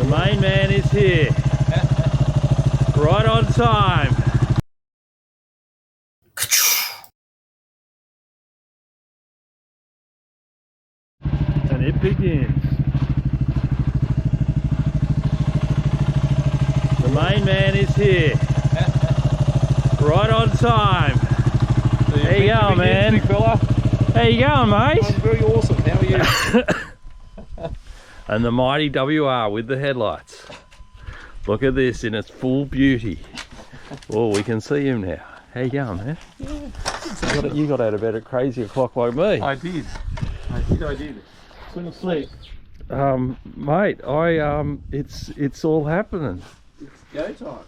The main man is here. Right on time. And it begins. The main man is here. Right on time. How you going, man? Big fella. How you going, mate? I'm very awesome. How are you? And the Mighty WR with the headlights. Look at this in its full beauty. Oh, we can see him now. How you going, man? Yeah. You got out of bed at crazy o'clock like me. I did. I did. Couldn't sleep. Mate, it's all happening. It's go time.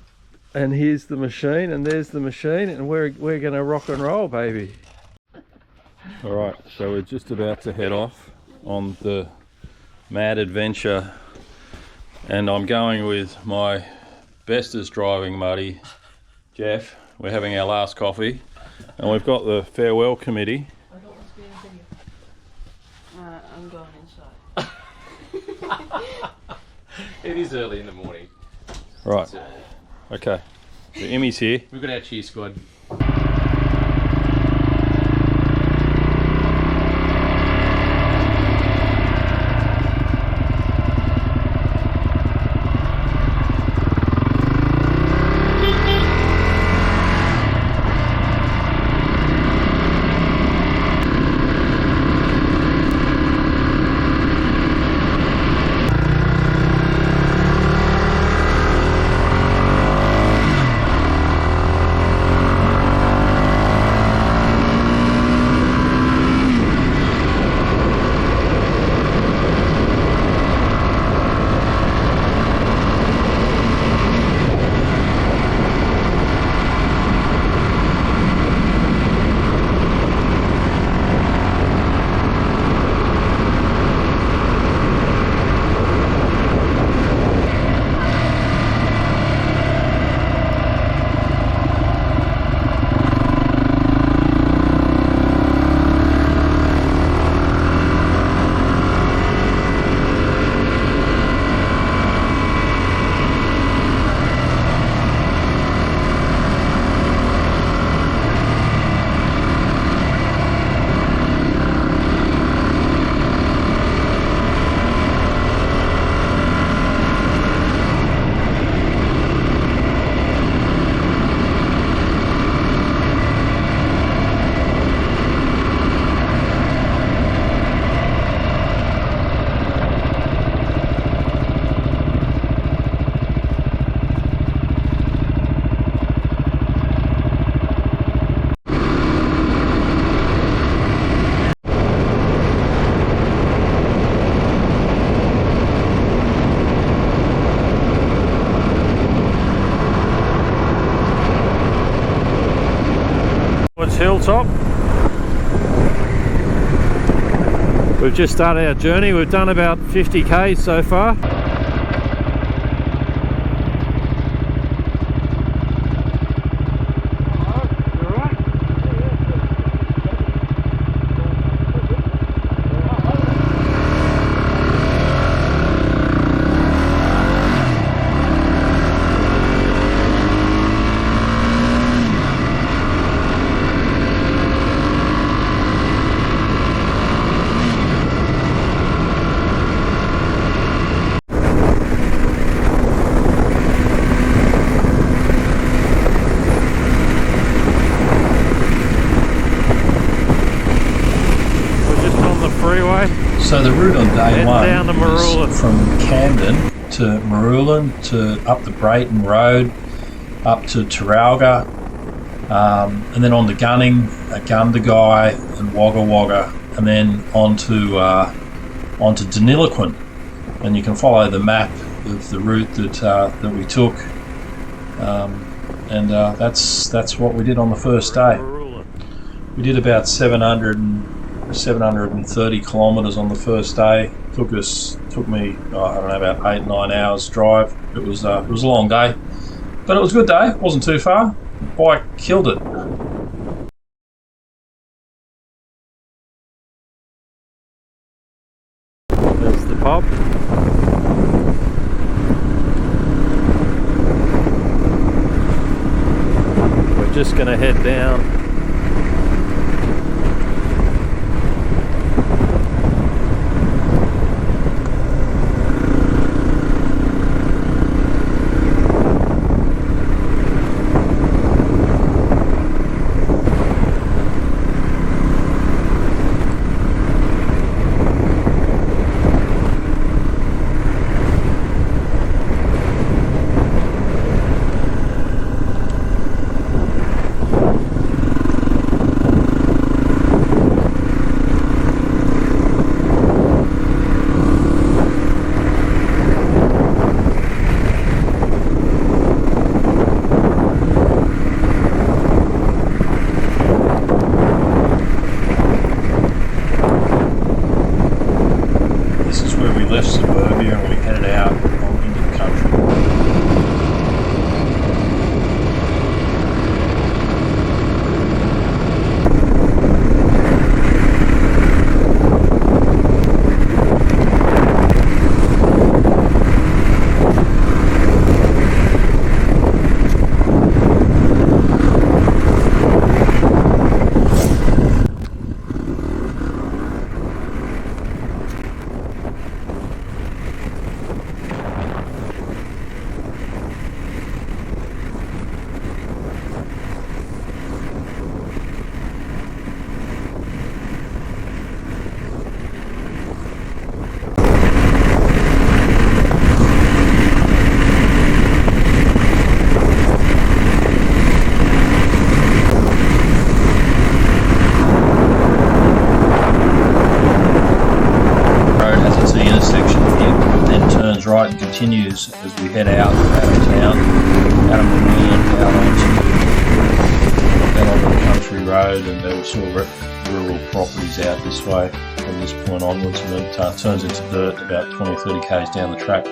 And here's the machine, and there's the machine, and we're gonna rock and roll, baby. All right, so we're just about to head off on the mad adventure, and I'm going with my bestest driving buddy, Jeff. We're having our last coffee, and we've got the farewell committee. I'm going inside. It is early in the morning. Right. Okay. So Emmy's here. We've got our cheer squad. Hilltop. We've just started our journey. We've done about 50k so far. So the route on day one down to Marulan. is from Camden to Marulan to up the Brayton Road, up to Taralga, and then on to Gunning, Gundagai and Wagga Wagga, and then onto Deniliquin. And you can follow the map of the route that we took, and that's what we did on the first day. We did about 730 kilometres on the first day. Took me I don't know, about 8-9 hours drive. It was a long day, but it was a good day. It wasn't too far. The bike killed it. There's the pub. just going to head down. Right and continues as we head out of town, out of Marulan, out onto the country road, and there were sort of rural properties out this way from this point onwards, and it turns into dirt about 20-30 k's down the track.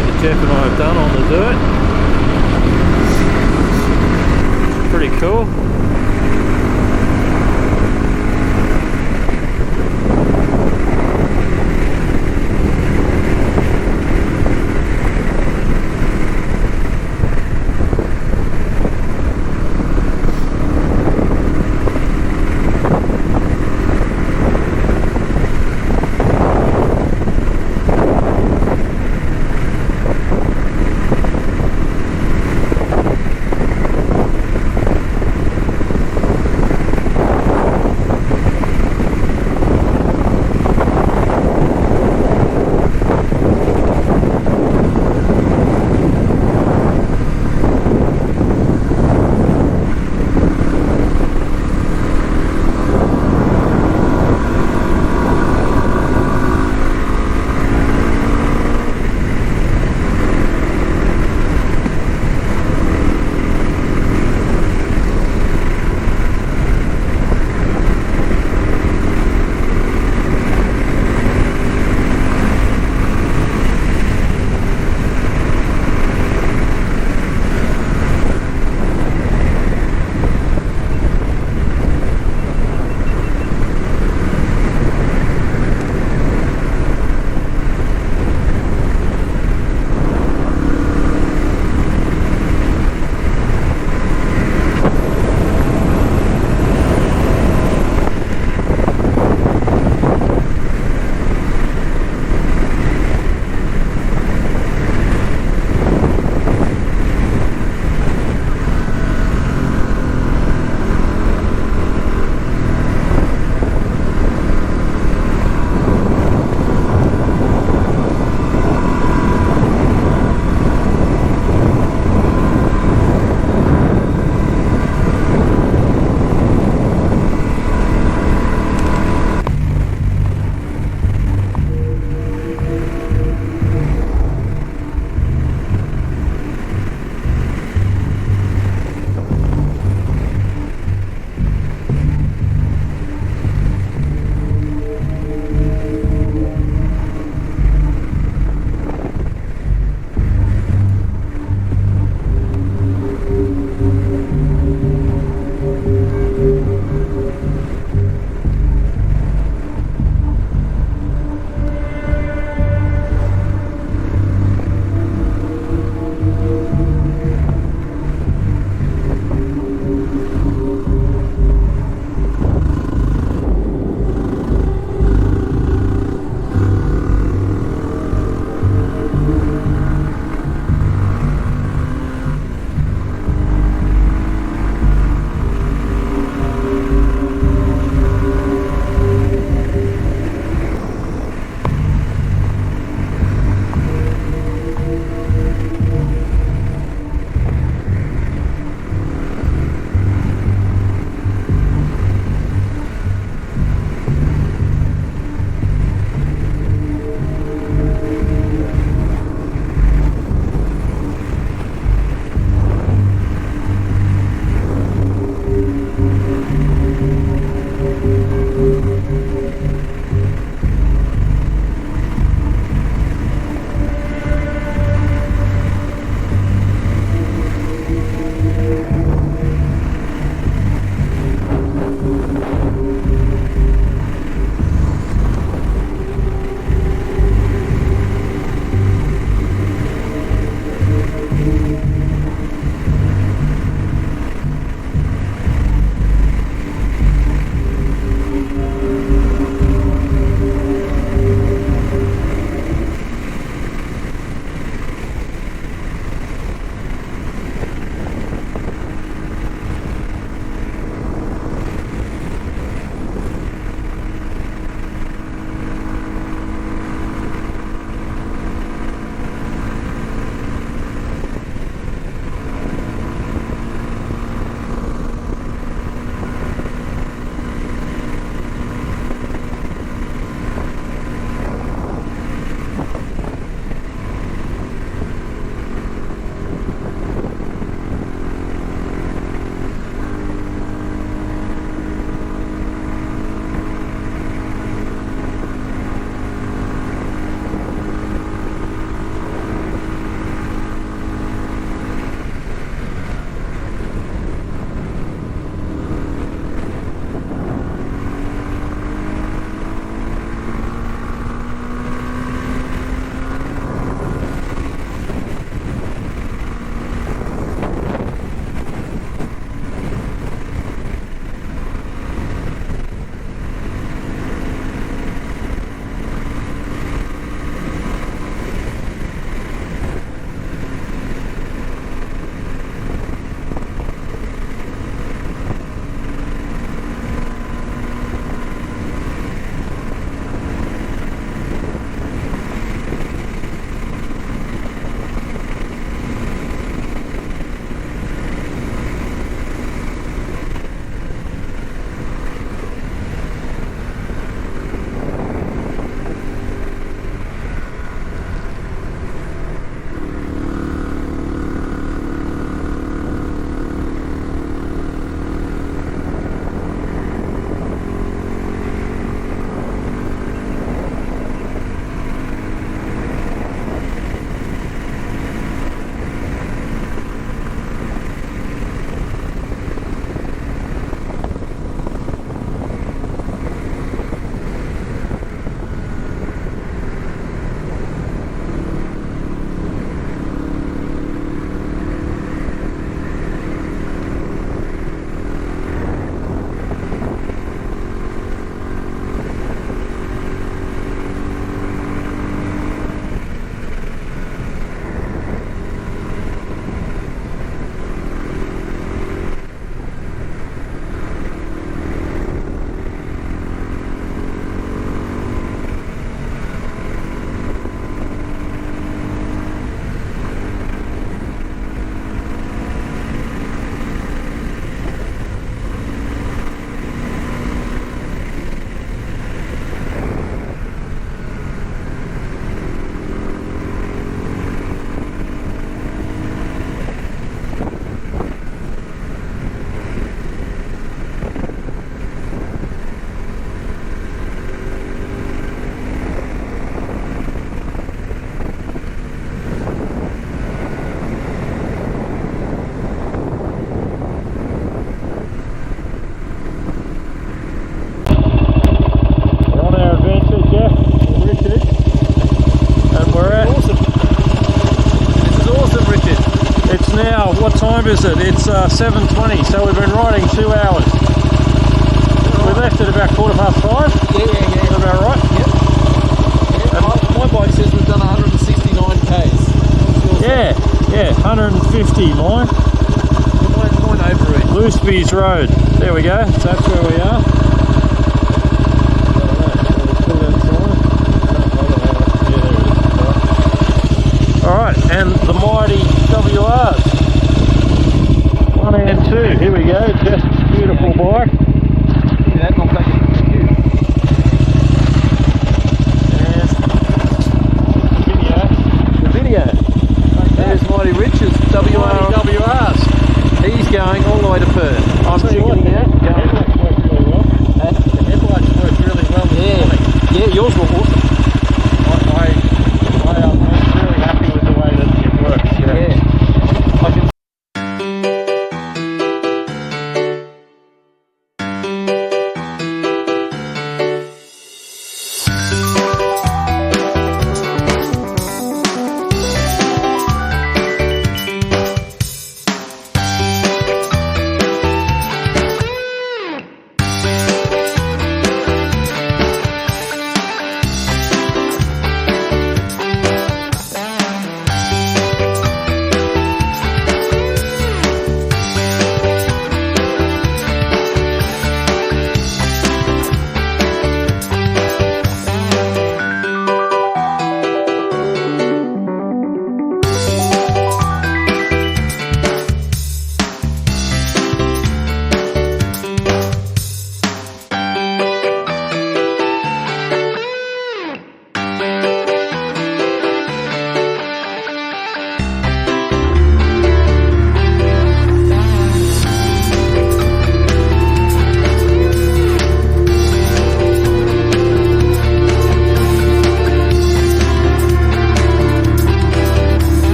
ride that Jeff and I have done on the dirt. It's pretty cool. now, what time is it? It's 7:20, so we've been riding 2 hours. We left at about 5:15. Yeah. Is that about right? Yep. Yeah, my bike says we've done 169 k's. Yeah, 150 mine. Mine over it. Looseby's Road. There we go. So that's where we are. Alright, and the Mighty WRs. 1 and 2. Here we go. Just beautiful bike. Yeah, I'll take it from you. And the video. There's Mighty Rich's WRs. He's going all the way to Perth. I'm checking it out. The headlights work really well. The headlights work really well this morning. Yeah, yours were awesome. I'm really happy with the way that it works. Yeah. I can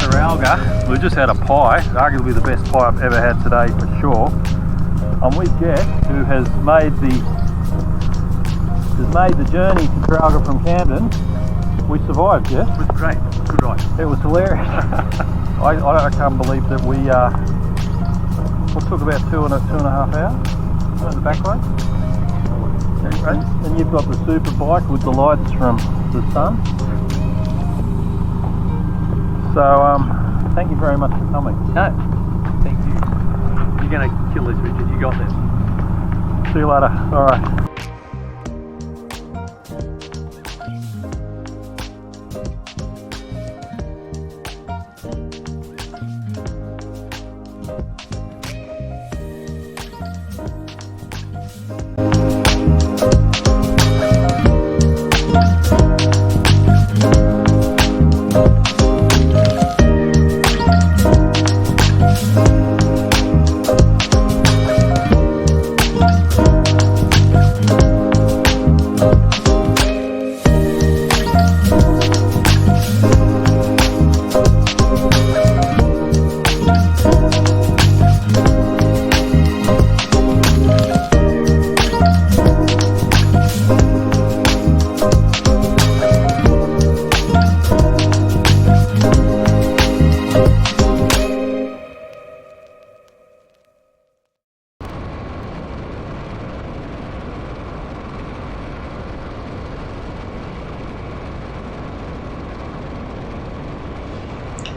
Taralga. We just had a pie, arguably the best pie I've ever had today for sure. I'm with Jeff, who has made the journey to Taralga from Camden. We survived, Jeff. It was great. Good ride. It was hilarious. I can't believe that we took about two and a half hours on the back road. And you've got the super bike with the lights from the sun. So thank you very much for coming. No, thank you. You're going to kill this, Richard. You got this. See you later. All right.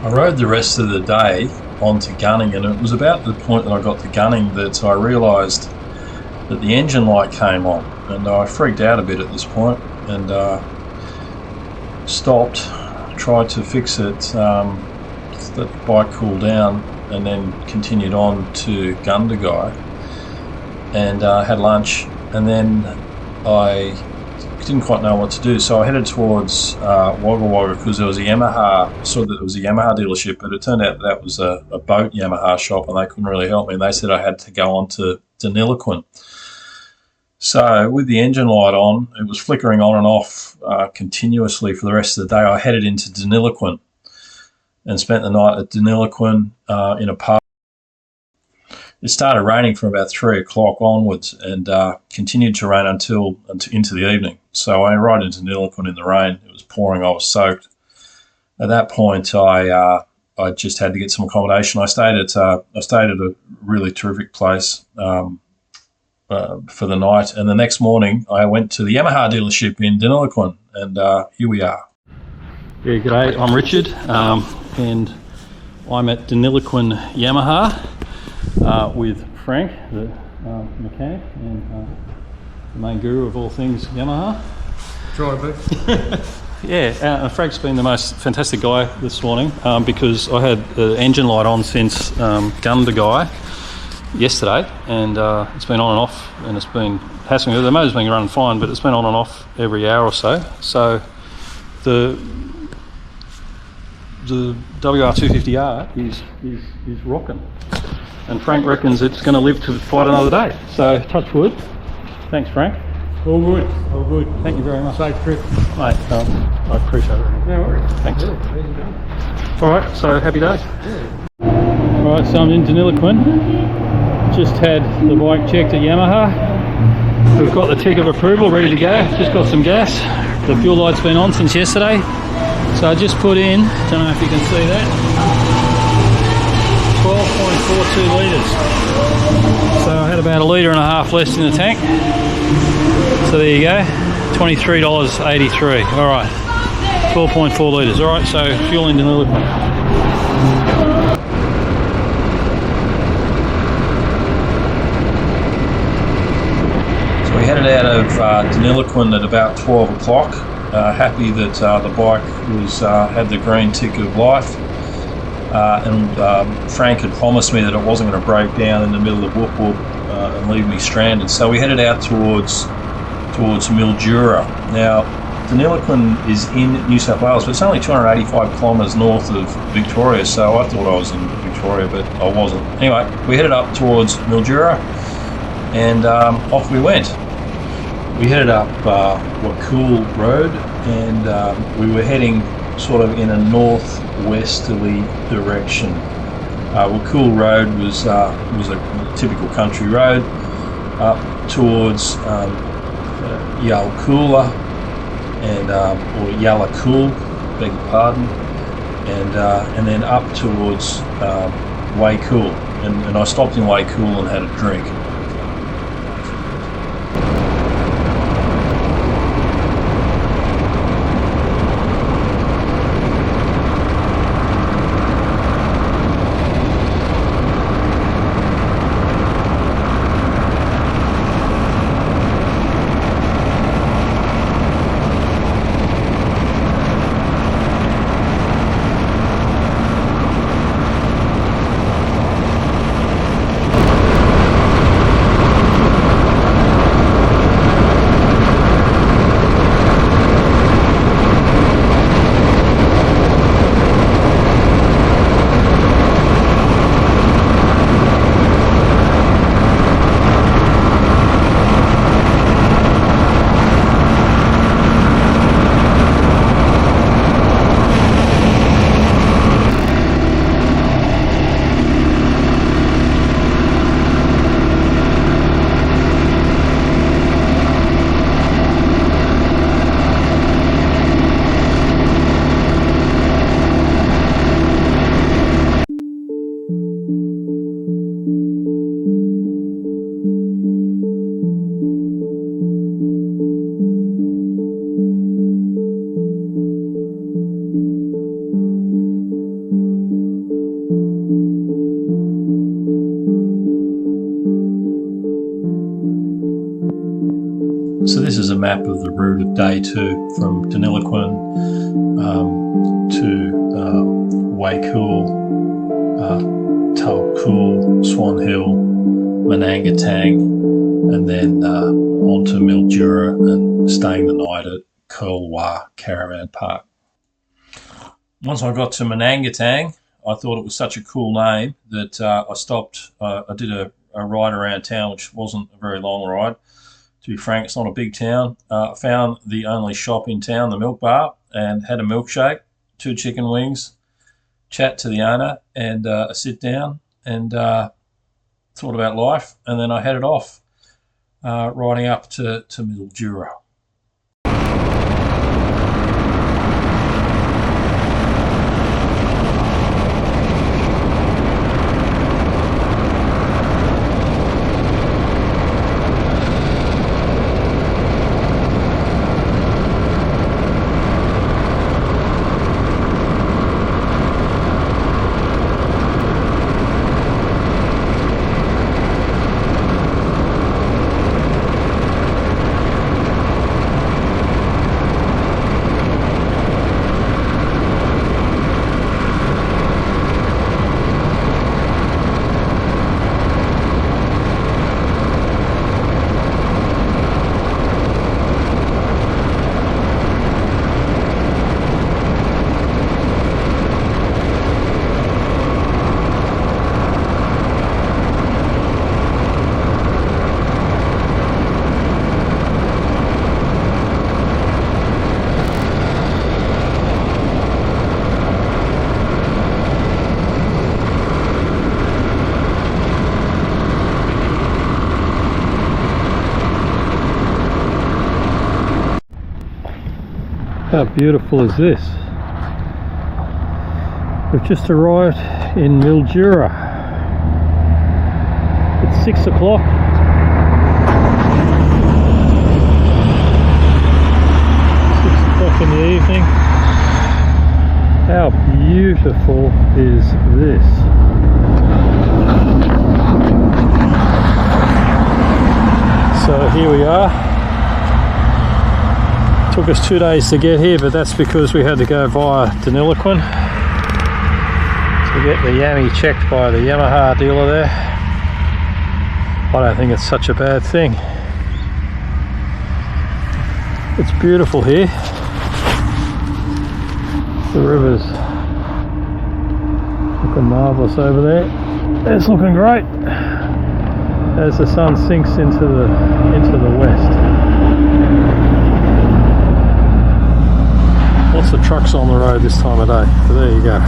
I rode the rest of the day on to Gunning, and it was about the point that I got to Gunning that I realised that the engine light came on, and I freaked out a bit at this point and stopped, tried to fix it, let the bike cool down, and then continued on to Gundagai and had lunch, and then I didn't quite know what to do, so I headed towards Wagga Wagga because there was a Yamaha, saw that there was a Yamaha dealership, but it turned out that was a boat Yamaha shop and they couldn't really help me, and they said I had to go on to Deniliquin. So with the engine light on, it was flickering on and off continuously for the rest of the day. I headed into Deniliquin and spent the night at Deniliquin in a pub. It started raining from about 3 o'clock onwards and continued to rain until into the evening. So I went right into Deniliquin in the rain. It was pouring. I was soaked. At that point, I just had to get some accommodation. I stayed at a really terrific place for the night, and the next morning I went to the Yamaha dealership in Deniliquin, and here we are. Yeah, g'day. I'm Richard, and I'm at Deniliquin Yamaha with Frank, the mechanic and the main guru of all things Yamaha. Try to be. Yeah, Frank's been the most fantastic guy this morning because I had the engine light on since Gundagai yesterday, and it's been on and off, and it's been passing. The motor's been running fine, but it's been on and off every hour or so. So the WR250R is rocking, and Frank reckons it's going to live to fight another day. So touch wood. Thanks, Frank. All good, all good. Thank you very much. Safe trip. Mate, I appreciate it. No worries. Thanks. Yeah, All right, so happy days. yeah. All right, so I'm in Deniliquin. Just had the bike checked at Yamaha. We've got the tick of approval ready to go. Just got some gas. The fuel light's been on since yesterday. So I just put in, don't know if you can see that, 12.42 litres. So I had about 1.5 litres left in the tank. So there you go, $23.83. All right, 12.4 litres. All right, so fuel in Deniliquin. So we headed out of Deniliquin at about 12 o'clock. Happy that the bike had the green tick of life, and Frank had promised me that it wasn't going to break down in the middle of Whoop Whoop and leave me stranded. So we headed out towards Mildura. Now, Deniliquin is in New South Wales, but it's only 285 kilometres north of Victoria, so I thought I was in Victoria, but I wasn't. Anyway, we headed up towards Mildura, and off we went. We headed up Wakool Road, and we were heading sort of in a northwesterly direction. Wakool Road was a typical country road up towards Yalcoola and or Yalacool, beg your pardon, and then up towards Wakool, and I stopped in Wakool and had a drink. is a map of the route of day 2 from Deniliquin to Wakool, Tarcoola, Swan Hill, Manangatang, and then on to Mildura and staying the night at Curlwaa Caravan Park. Once I got to Manangatang, I thought it was such a cool name that I stopped. I did a ride around town, which wasn't a very long ride. To be frank, it's not a big town. I found the only shop in town, the milk bar, and had a milkshake, 2 chicken wings, chat to the owner, and a sit down, and thought about life. And then I headed off, riding up to Mildura. How beautiful is this? We've just arrived in Mildura. It's 6 o'clock. 6 o'clock in the evening. How beautiful is this? So here we are. Took us 2 days to get here, but that's because we had to go via Deniliquin to get the Yami checked by the Yamaha dealer there. I don't think it's such a bad thing. It's beautiful here. The river's looking marvellous over there. It's looking great as the sun sinks into the west. Lots of trucks on the road this time of day, but there you go.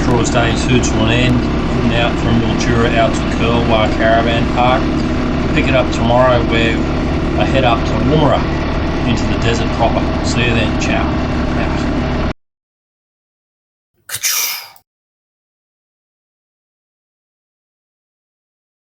Draws day 2 to an end, heading out from Mildura out to Curlwaa Caravan Park. Pick it up tomorrow where I head up to Warhorse into the desert proper. See you then, ciao.